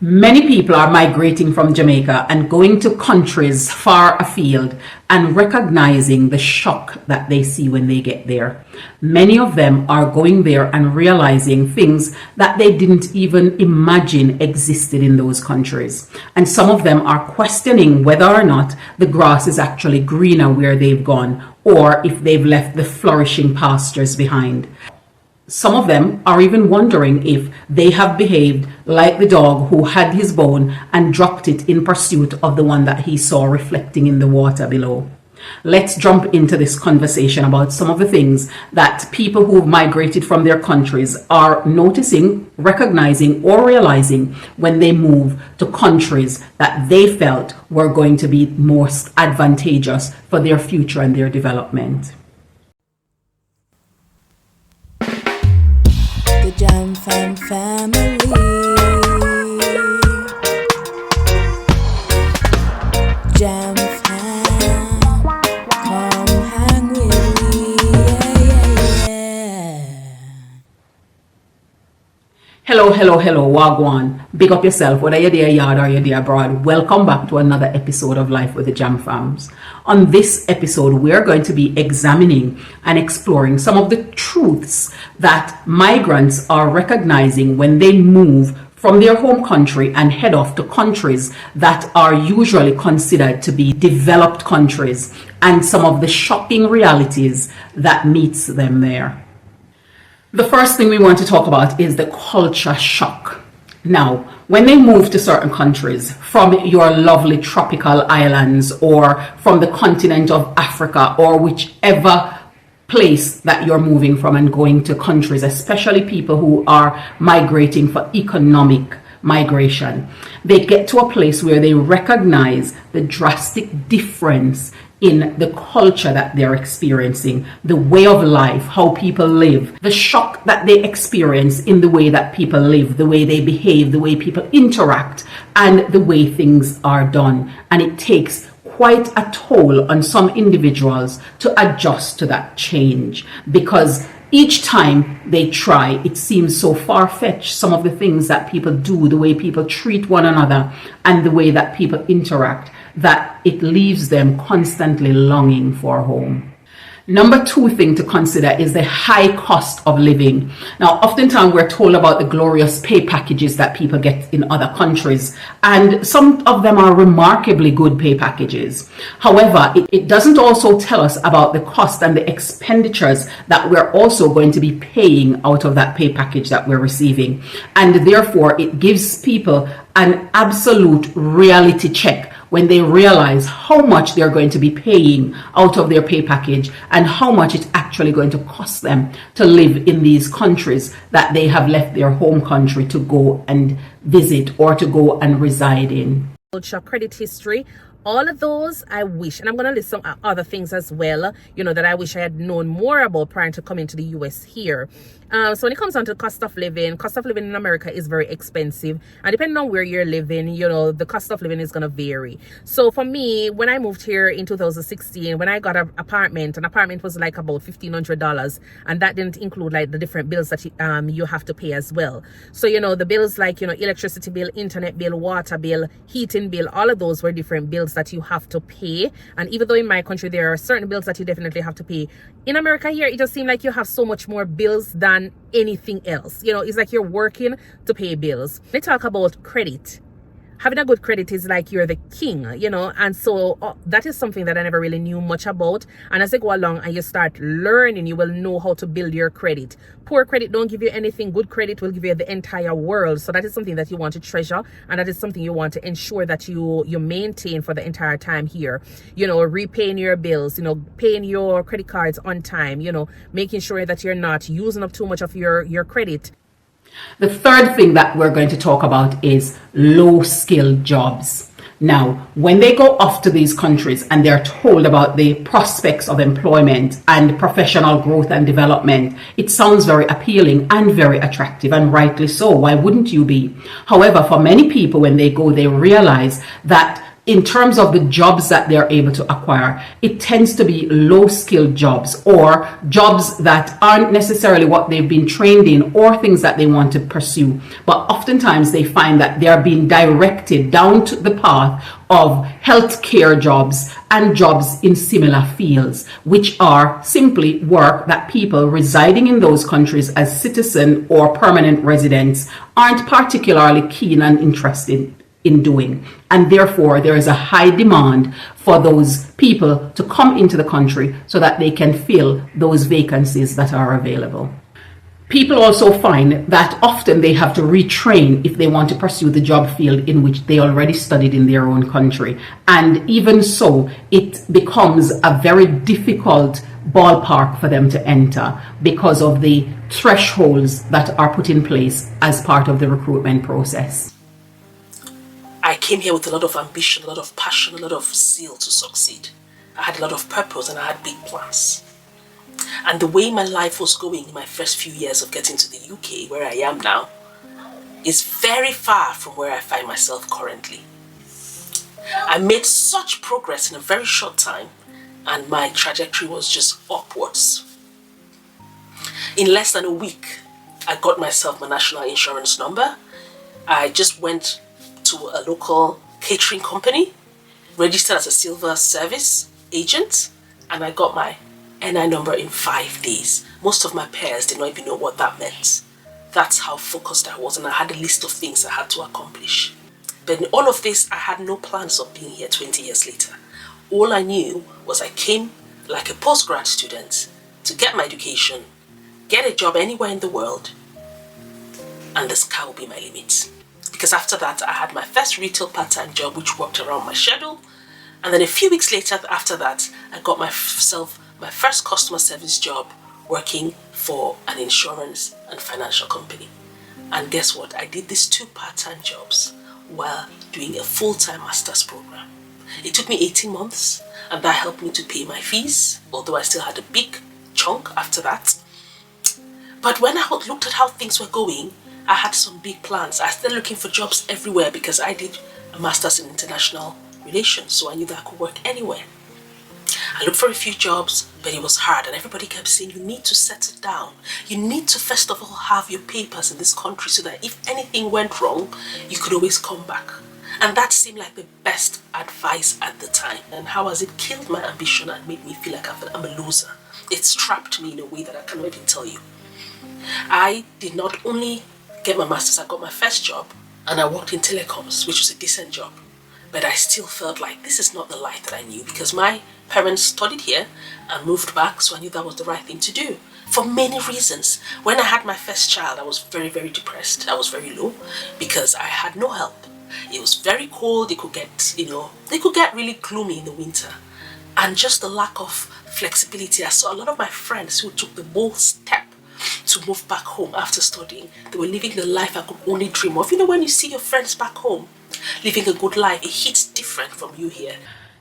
Many people are migrating from Jamaica and going to countries far afield and recognizing the shock that they see when they get there. Many of them are going there and realizing things that they didn't even imagine existed in those countries. And some of them are questioning whether or not the grass is actually greener where they've gone, or if they've left the flourishing pastures behind. Some of them are even wondering if they have behaved like the dog who had his bone and dropped it in pursuit of the one that he saw reflecting in the water below. Let's jump into this conversation about some of the things that people who've migrated from their countries are noticing, recognizing, or realizing when they move to countries that they felt were going to be most advantageous for their future and their development. The Jam Fam family. Jam Fam, come hang with me. Yeah. Hello, Wagwan. Big up yourself, whether you're there yard or you're there abroad. Welcome back to another episode of Life with the Jam Fams. On this episode, we are going to be examining and exploring some of the truths that migrants are recognizing when they move from their home country and head off to countries that are usually considered to be developed countries, and some of the shocking realities that meets them there. The first thing we want to talk about is the culture shock. Now, when they move to certain countries from your lovely tropical islands or from the continent of Africa or whichever place that you're moving from and going to countries, especially people who are migrating for economic migration, they get to a place where they recognize the drastic difference in the culture that they're experiencing, the way of life, how people live, the shock that they experience in the way that people live, the way they behave, the way people interact, and the way things are done. And it takes quite a toll on some individuals to adjust to that change, because each time they try, it seems so far-fetched, some of the things that people do, the way people treat one another, and the way that people interact, that it leaves them constantly longing for home. Number two thing to consider is the high cost of living. Now, oftentimes we're told about the glorious pay packages that people get in other countries, and some of them are remarkably good pay packages. However, it doesn't also tell us about the cost and the expenditures that we're also going to be paying out of that pay package that we're receiving. And therefore, it gives people an absolute reality check when they realize how much they're going to be paying out of their pay package and how much it's actually going to cost them to live in these countries that they have left their home country to go and visit or to go and reside in. Culture, credit history, all of those I wish, and I'm going to list some other things as well, that I wish I had known more about prior to coming to the US here. So when it comes down to cost of living in America is very expensive, and depending on where you're living, the cost of living is going to vary. So for me, when I moved here in 2016, when I got an apartment was like about $1,500, and that didn't include like the different bills that you have to pay as well. So the bills like electricity bill, internet bill, water bill, heating bill, all of those were different bills that you have to pay. And even though in my country there are certain bills that you definitely have to pay, in America here it just seems like you have so much more bills than anything else. It's like you're working to pay bills. They talk about credit. Having a good credit is like you're the king, and so that is something that I never really knew much about. And as I go along and you start learning, you will know how to build your credit. Poor credit don't give you anything. Good credit will give you the entire world. So that is something that you want to treasure, and that is something you want to ensure that you maintain for the entire time here. Repaying your bills, paying your credit cards on time, making sure that you're not using up too much of your credit. The third thing that we're going to talk about is low-skilled jobs. Now, when they go off to these countries and they're told about the prospects of employment and professional growth and development, it sounds very appealing and very attractive, and rightly so. Why wouldn't you be? However, for many people, when they go, they realize that in terms of the jobs that they're able to acquire, it tends to be low-skilled jobs or jobs that aren't necessarily what they've been trained in or things that they want to pursue. But oftentimes they find that they are being directed down to the path of healthcare jobs and jobs in similar fields, which are simply work that people residing in those countries as citizen or permanent residents aren't particularly keen and interested in doing. And therefore, there is a high demand for those people to come into the country so that they can fill those vacancies that are available. People also find that often they have to retrain if they want to pursue the job field in which they already studied in their own country. And even so, it becomes a very difficult ballpark for them to enter because of the thresholds that are put in place as part of the recruitment process. I came here with a lot of ambition, a lot of passion, a lot of zeal to succeed. I had a lot of purpose and I had big plans. And the way my life was going in my first few years of getting to the UK, where I am now, is very far from where I find myself currently. I made such progress in a very short time, and my trajectory was just upwards. In less than a week, I got myself my national insurance number. I just went to a local catering company, registered as a silver service agent, and I got my NI number in 5 days. Most of my peers did not even know what that meant. That's how focused I was, and I had a list of things I had to accomplish. But in all of this, I had no plans of being here 20 years later. All I knew was I came like a postgrad student to get my education, get a job anywhere in the world, and the sky will be my limit. Because after that, I had my first retail part-time job, which worked around my schedule. And then a few weeks later, after that, I got myself my first customer service job working for an insurance and financial company. And guess what? I did these 2 part-time jobs while doing a full-time master's program. It took me 18 months, and that helped me to pay my fees, although I still had a big chunk after that. But when I looked at how things were going, I had some big plans. I started looking for jobs everywhere because I did a master's in international relations, so I knew that I could work anywhere. I looked for a few jobs, but it was hard, and everybody kept saying, you need to settle down. You need to first of all have your papers in this country so that if anything went wrong, you could always come back. And that seemed like the best advice at the time. And how has it killed my ambition and made me feel like I'm a loser? It's trapped me in a way that I cannot even tell you. I did not only get my master's, I got my first job, and I worked in telecoms, which was a decent job. But I still felt like this is not the life that I knew, because my parents studied here and moved back, so I knew that was the right thing to do. For many reasons. When I had my first child, I was very, very depressed. I was very low because I had no help. It was very cold. It could get really gloomy in the winter. And just the lack of flexibility. I saw a lot of my friends who took the bold step to move back home after studying. They were living the life I could only dream of. When you see your friends back home living a good life, it hits different from you here.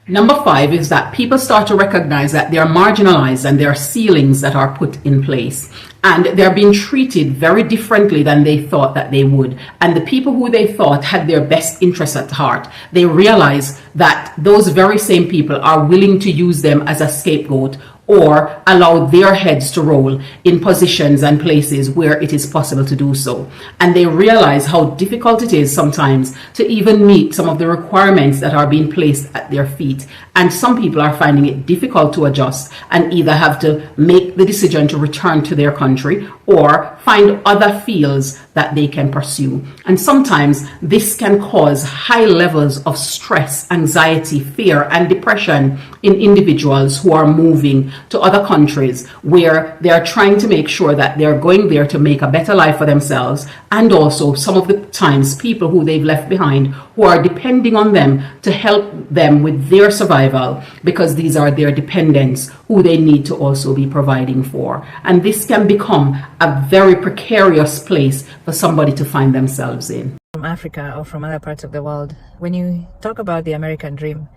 Number 5 is that people start to recognize that they are marginalized and there are ceilings that are put in place, and they're being treated very differently than they thought that they would. And the people who they thought had their best interests at heart, they realize that those very same people are willing to use them as a scapegoat or allow their heads to roll in positions and places where it is possible to do so. And they realize how difficult it is sometimes to even meet some of the requirements that are being placed at their feet. And some people are finding it difficult to adjust and either have to make the decision to return to their country or find other fields that they can pursue. And sometimes this can cause high levels of stress, anxiety, fear, and depression in individuals who are moving to other countries where they are trying to make sure that they're going there to make a better life for themselves, and also some of the times people who they've left behind who are depending on them to help them with their survival, because these are their dependents who they need to also be providing for. And this can become a very precarious place for somebody to find themselves in. From Africa or from other parts of the world, when you talk about the American dream,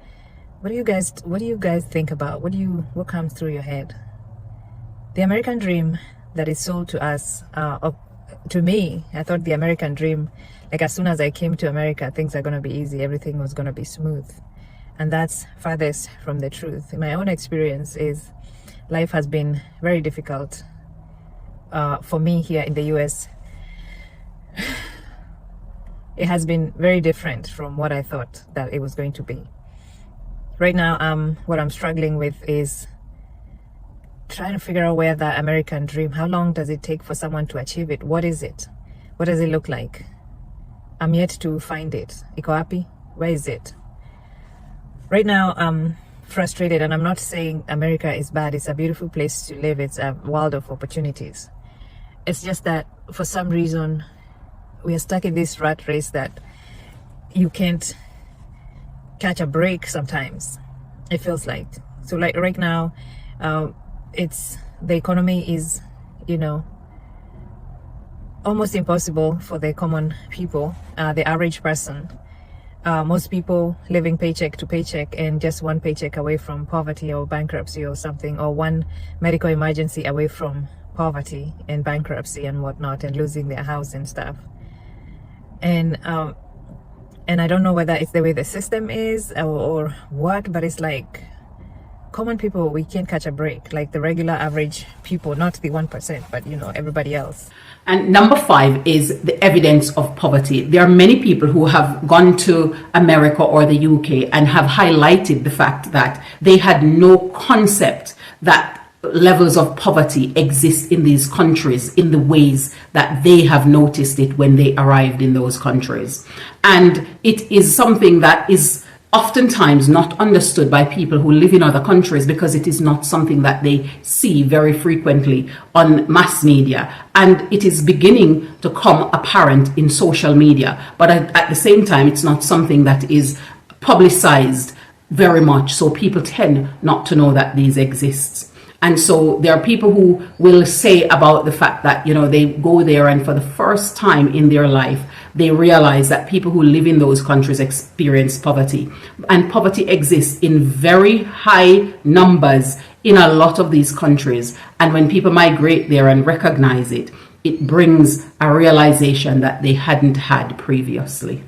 what do you guys think about? What comes through your head? The American dream that is sold to us, to me, I thought the American dream, like as soon as I came to America, things are going to be easy, everything was going to be smooth. and that's farthest from the truth. In my own experience is life has been very difficult for me here in the US. It has been very different from what I thought that it was going to be. Right now, what I'm struggling with is trying to figure out where that American dream, how long does it take for someone to achieve it? What is it? What does it look like? I'm yet to find it. Iko happy? Where is it? Right now, I'm frustrated, and I'm not saying America is bad. It's a beautiful place to live. It's a world of opportunities. It's just that for some reason, we are stuck in this rat race that you can't catch a break sometimes, it feels like. So like right now, it's the economy is, almost impossible for the common people, the average person. Most people living paycheck to paycheck and just one paycheck away from poverty or bankruptcy or something, or one medical emergency away from poverty and bankruptcy and whatnot, and losing their house and stuff. And I don't know whether it's the way the system is or what, but it's like common people, we can't catch a break, like the regular average people, not the 1%, but everybody else. And number 5 is the evidence of poverty. There are many people who have gone to America or the UK and have highlighted the fact that they had no concept that levels of poverty exist in these countries in the ways that they have noticed it when they arrived in those countries. And it is something that is oftentimes not understood by people who live in other countries, because it is not something that they see very frequently on mass media, and it is beginning to come apparent in social media, but at the same time it's not something that is publicized very much, so people tend not to know that these exist. And so there are people who will say about the fact that, they go there and for the first time in their life, they realize that people who live in those countries experience poverty. And poverty exists in very high numbers in a lot of these countries. And when people migrate there and recognize it, it brings a realization that they hadn't had previously.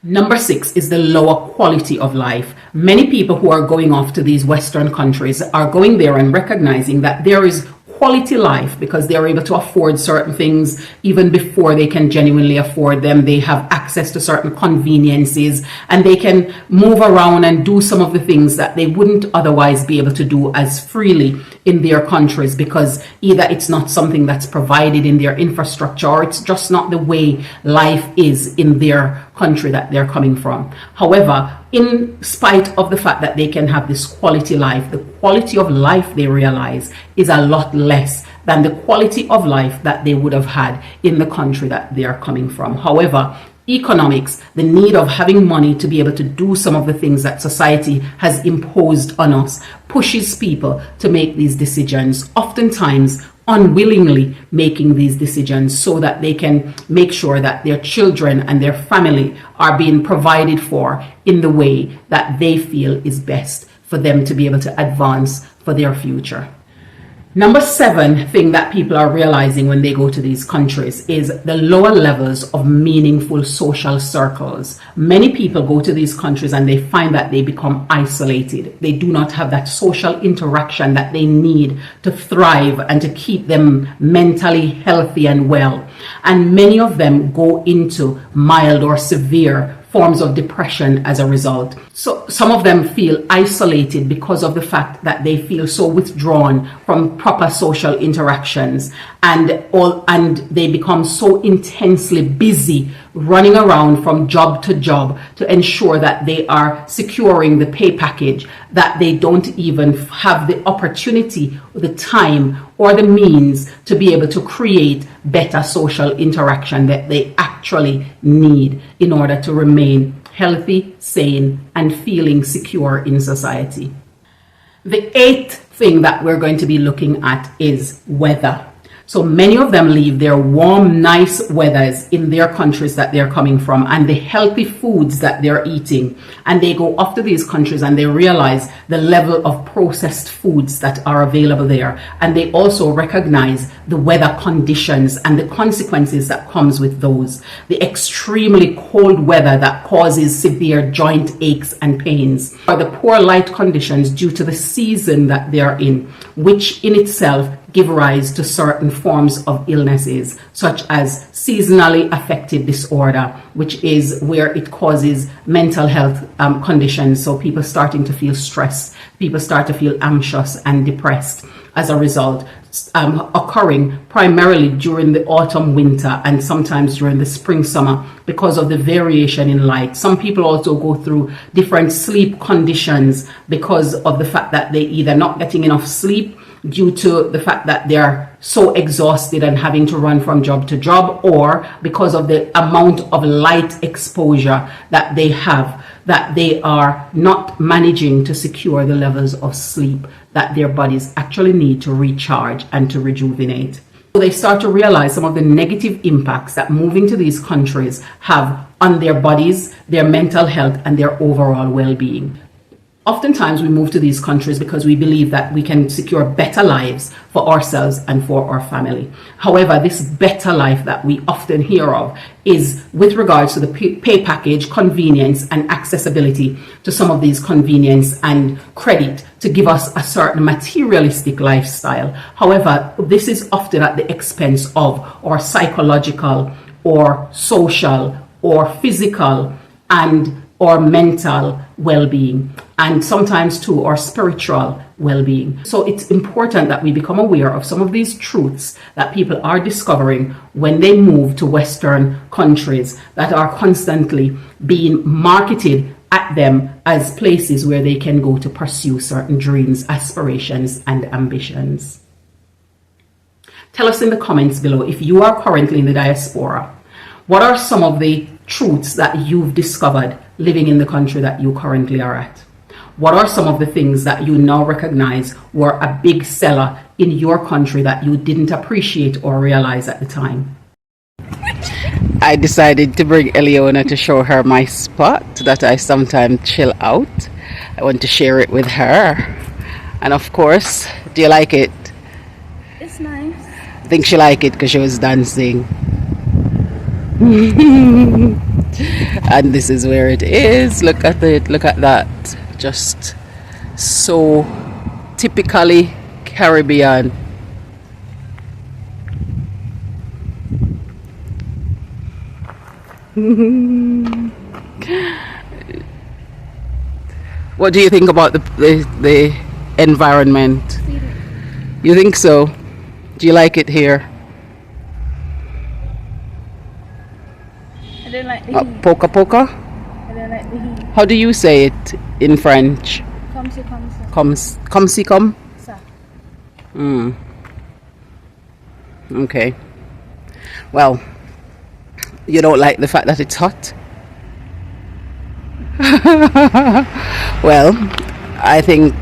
Number 6 is the lower quality of life. Many people who are going off to these Western countries are going there and recognizing that there is quality life because they are able to afford certain things even before they can genuinely afford them. They have access to certain conveniences and they can move around and do some of the things that they wouldn't otherwise be able to do as freely in their countries, because either it's not something that's provided in their infrastructure or it's just not the way life is in their country that they're coming from. However, in spite of the fact that they can have this quality life, the quality of life they realize is a lot less than the quality of life that they would have had in the country that they are coming from. However, economics, the need of having money to be able to do some of the things that society has imposed on us, pushes people to make these decisions, oftentimes unwillingly making these decisions so that they can make sure that their children and their family are being provided for in the way that they feel is best for them to be able to advance for their future. Number 7 thing that people are realizing when they go to these countries is the lower levels of meaningful social circles. Many people go to these countries and they find that they become isolated. They do not have that social interaction that they need to thrive and to keep them mentally healthy and well. And many of them go into mild or severe forms of depression as a result. So some of them feel isolated because of the fact that they feel so withdrawn from proper social interactions, and they become so intensely busy running around from job to job to ensure that they are securing the pay package that they don't even have the opportunity, the time, or the means to be able to create better social interaction that they actually need in order to remain healthy, sane, and feeling secure in society. The 8th thing that we're going to be looking at is weather. So many of them leave their warm, nice weathers in their countries that they're coming from and the healthy foods that they're eating. And they go off to these countries and they realize the level of processed foods that are available there. And they also recognize the weather conditions and the consequences that comes with those. The extremely cold weather that causes severe joint aches and pains, or the poor light conditions due to the season that they're in, which in itself give rise to certain forms of illnesses, such as seasonally affected disorder, which is where it causes mental health conditions. So people starting to feel stressed, people start to feel anxious and depressed as a result, occurring primarily during the autumn, winter, and sometimes during the spring, summer, because of the variation in light. Some people also go through different sleep conditions because of the fact that they either not getting enough sleep due to the fact that they're so exhausted and having to run from job to job, or because of the amount of light exposure that they have, that they are not managing to secure the levels of sleep that their bodies actually need to recharge and to rejuvenate. So they start to realize some of the negative impacts that moving to these countries have on their bodies, their mental health, and their overall well-being. Oftentimes we move to these countries because we believe that we can secure better lives for ourselves and for our family. However, this better life that we often hear of is with regards to the pay package, convenience, and accessibility to some of these convenience and credit to give us a certain materialistic lifestyle. However, this is often at the expense of our psychological or social or physical and or mental well-being, and sometimes too our spiritual well-being. So it's important that we become aware of some of these truths that people are discovering when they move to Western countries that are constantly being marketed at them as places where they can go to pursue certain dreams, aspirations, and ambitions. Tell us in the comments below, if you are currently in the diaspora, what are some of the truths that you've discovered living in the country that you currently are at? What are some of the things that you now recognize were a big seller in your country that you didn't appreciate or realize at the time? I decided to bring Eliona to show her my spot that I sometimes chill out. I want to share it with her. And of course, do you like it? It's nice. I think she liked it because she was dancing. And this is where it is. Look at it, look at that. Just so typically Caribbean. What do you think about the environment? You think so? Do you like it here? I don't like the heat. Poca poca? I don't like the heat. How do you say it in French? Come see, come see. Come see come? Sir. Okay. Well, you don't like the fact that it's hot? Well, I think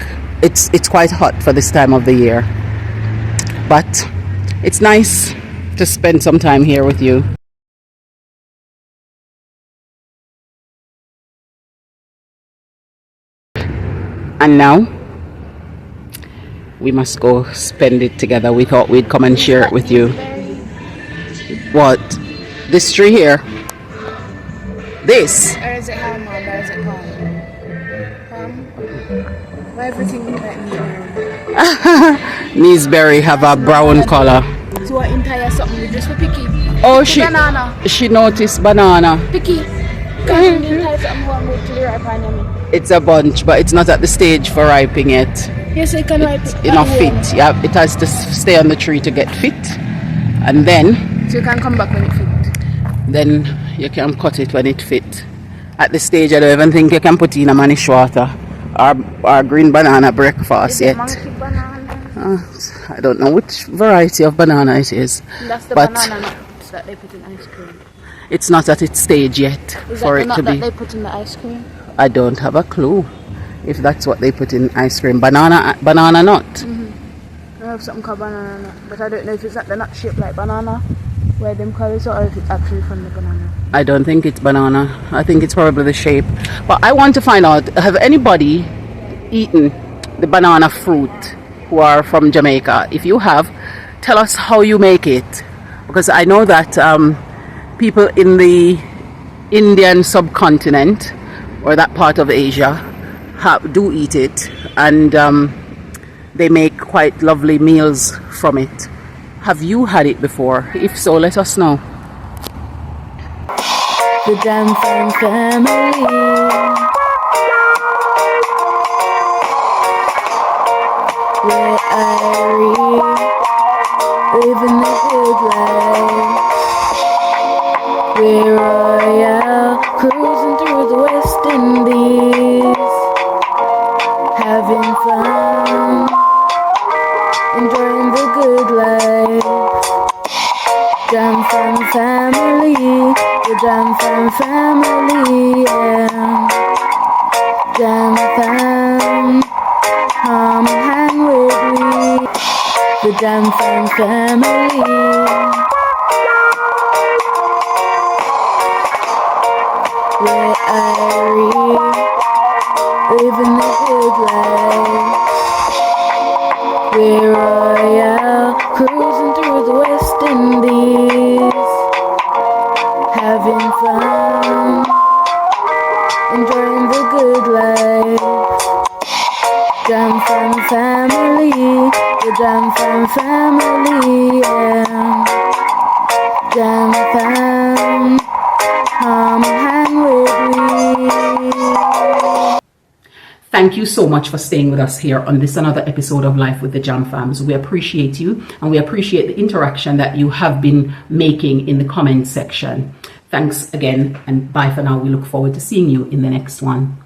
it's quite hot for this time of the year. But it's nice to spend some time here with you. And now we must go spend it together. We thought we'd come and share it with you. What? This tree here? This? Or is it ham, Mom? Or is it palm? Palm? Why everything like me? Neesberry have a brown color. So what entire something you just for picky? Oh, Banana. she noticed banana. Picky. Can't you entire something one more to the ripe and yummy? It's a bunch, but it's not at the stage for ripening yet. Yes, so you can ripe it. Enough fit. Yeah, it has to stay on the tree to get fit, and then So you can come back when it fit. then you can cut it when it fit. At this stage, I don't even think you can put in a manish water or green banana breakfast yet. Monkey banana. I don't know which variety of banana it is. And that's the but banana nuts that they put in ice cream. it's not at its stage yet Is for that it the to nut be. that they put in the ice cream? I don't have a clue if that's what they put in ice cream. Banana nut. of something called banana nut, but I don't know if it's like the nut shaped like banana, where them call it, or if it's actually from the banana. I don't think it's banana. I think it's probably the shape. But I want to find out, have anybody eaten the banana fruit who are from Jamaica? If you have, tell us how you make it. Because I know that people in the Indian subcontinent or that part of Asia do eat it, and they make quite lovely meals from it. Have you had it before? If so, let us know. The Johnson family. Where living the good life. We're royal, cruising through the West Indies, having fun, enjoying the good life. Johnson family, the Johnson family, yeah. Johnson, come hang with me. The Johnson family. Where living the good life. We're royal, cruising through the West Indies, having fun, enjoying the good life. Johnson family, the Johnson family, yeah. Johnson, come hang with me. Thank you so much for staying with us here on this another episode of Life with the Jam Fams. We appreciate you, and we appreciate the interaction that you have been making in the comment section. Thanks again, and bye for now. We look forward to seeing you in the next one.